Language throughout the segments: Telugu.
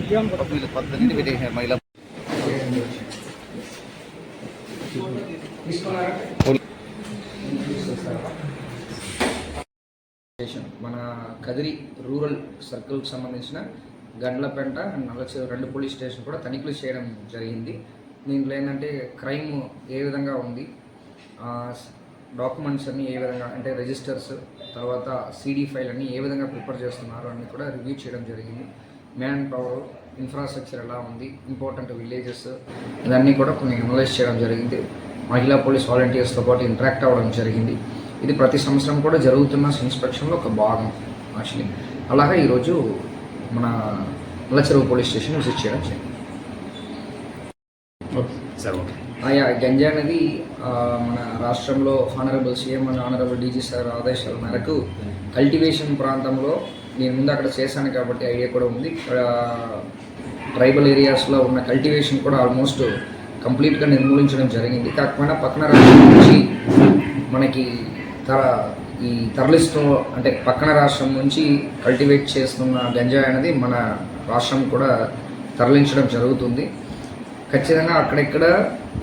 పద్ధతి పెట్టేసారు మహిళ మన కదిరి రూరల్ సర్కిల్కి సంబంధించిన గండ్లపేట అండ్ నల్లచెరువు 2 పోలీస్ స్టేషన్ కూడా తనిఖీలు చేయడం జరిగింది. దీంట్లో ఏంటంటే క్రైమ్ ఏ విధంగా ఉంది, డాక్యుమెంట్స్ అన్నీ ఏ విధంగా అంటే రిజిస్టర్స్, తర్వాత సిడి ఫైల్ అన్నీ ఏ విధంగా ప్రిపేర్ చేస్తున్నారు అన్నీ కూడా రివ్యూ చేయడం జరిగింది. మ్యాన్ పవర్, ఇన్ఫ్రాస్ట్రక్చర్ ఎలా ఉంది, ఇంపార్టెంట్ విలేజెస్ ఇవన్నీ కూడా కొన్ని అనలైజ్ చేయడం జరిగింది. మహిళా పోలీస్ వాలంటీర్స్తో పాటు ఇంటరాక్ట్ అవ్వడం జరిగింది. ఇది ప్రతి సంవత్సరం కూడా జరుగుతున్న ఇన్స్పెక్షన్లో ఒక భాగం యాక్చువల్లీ. అలాగే ఈరోజు మన నల్లచెరువు పోలీస్ స్టేషన్ విజిట్ చేయడం జరిగింది. గంజా అనేది మన రాష్ట్రంలో honourable CM and honourable DG sir ఆదేశాల మేరకు కల్టివేషన్ ప్రాంతంలో నేను ముందు అక్కడ చేశాను కాబట్టి ఐడియా కూడా ఉంది. ట్రైబల్ ఏరియాస్లో ఉన్న కల్టివేషన్ కూడా ఆల్మోస్ట్ కంప్లీట్గా నిర్మూలించడం జరిగింది. కాకపోయినా పక్కన రాష్ట్రం నుంచి మనకి ఈ తరలిస్తూ అంటే పక్కన రాష్ట్రం నుంచి కల్టివేట్ చేస్తున్న గంజాయి అనేది మన రాష్ట్రం కూడా తరలించడం జరుగుతుంది. ఖచ్చితంగా అక్కడెక్కడ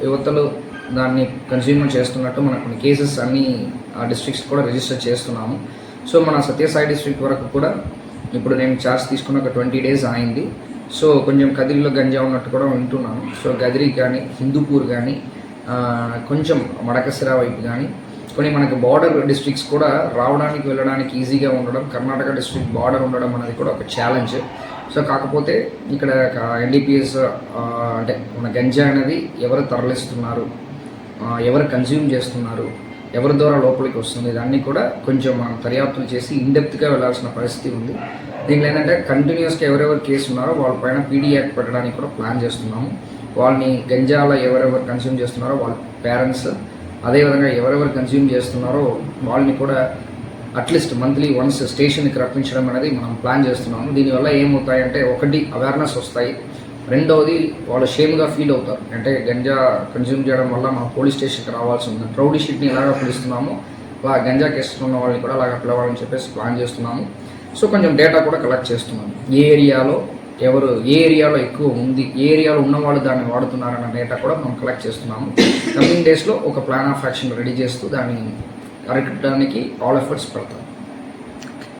యువతలు దాన్ని కన్స్యూమర్ చేస్తున్నట్టు మనకు కొన్ని కేసెస్ అన్ని ఆ డిస్ట్రిక్ట్స్ కూడా రిజిస్టర్ చేస్తున్నాము. సో మన సత్యసాయి డిస్ట్రిక్ట్ వరకు కూడా ఇప్పుడు నేను ఛార్జ్ తీసుకున్న ఒక 20 days అయింది. సో కొంచెం కదిరిలో గంజా ఉన్నట్టు కూడా వింటున్నాను. సో గదిరి కానీ, హిందూపూర్ కానీ, కొంచెం మడకసిర వైపు కానీ కొన్ని మనకి బార్డర్ డిస్ట్రిక్ట్స్ కూడా రావడానికి వెళ్ళడానికి ఈజీగా ఉండడం, కర్ణాటక డిస్ట్రిక్ట్ బార్డర్ ఉండడం అనేది కూడా ఒక ఛాలెంజ్. సో కాకపోతే ఇక్కడ ఎన్డీపీఎస్ అంటే మన గంజా అనేది ఎవరు తరలిస్తున్నారు, ఎవరు కన్జ్యూమ్ చేస్తున్నారు, ఎవరి ద్వారా లోపలికి వస్తుంది, ఇదన్నీ కూడా కొంచెం మనం దర్యాప్తులు చేసి ఇన్డెప్త్గా వెళ్ళాల్సిన పరిస్థితి ఉంది. దీంట్లో ఏంటంటే కంటిన్యూస్గా ఎవరెవరు కేసు ఉన్నారో వాళ్ళపైన పీడీ యాక్ట్ పెట్టడానికి కూడా ప్లాన్ చేస్తున్నాము. వాళ్ళని గంజాలో ఎవరెవరు కన్జ్యూమ్ చేస్తున్నారో వాళ్ళ పేరెంట్స్, అదేవిధంగా ఎవరెవరు కన్జ్యూమ్ చేస్తున్నారో వాళ్ళని కూడా అట్లీస్ట్ మంత్లీ వన్స్ స్టేషన్కి రప్పించడం అనేది మనం ప్లాన్ చేస్తున్నాము. దీనివల్ల ఏమవుతాయంటే, ఒకటి అవేర్నెస్ వస్తాయి, రెండవది వాళ్ళు షేమ్గా ఫీల్ అవుతారు. అంటే గంజా కన్జ్యూమ్ చేయడం వల్ల మన పోలీస్ స్టేషన్కి రావాల్సి ఉంది. రౌడీ షీట్ని ఎలాగ పిలుస్తున్నామో అలా గంజా కేసులు ఉన్న వాళ్ళని కూడా అలాగ పిలవాలని చెప్పేసి ప్లాన్ చేస్తున్నాము. సో కొంచెం డేటా కూడా కలెక్ట్ చేస్తున్నాము. ఏ ఏరియాలో ఎక్కువ ఉంది, ఏ ఏరియాలో ఉన్నవాళ్ళు దాన్ని వాడుతున్నారన్న డేటా కూడా మనం కలెక్ట్ చేస్తున్నాము. కమింగ్ డేస్లో ఒక ప్లాన్ ఆఫ్ యాక్షన్ రెడీ చేస్తూ దాన్ని అరికట్టడానికి ఆల్ ఎఫర్ట్స్ పెడతాం.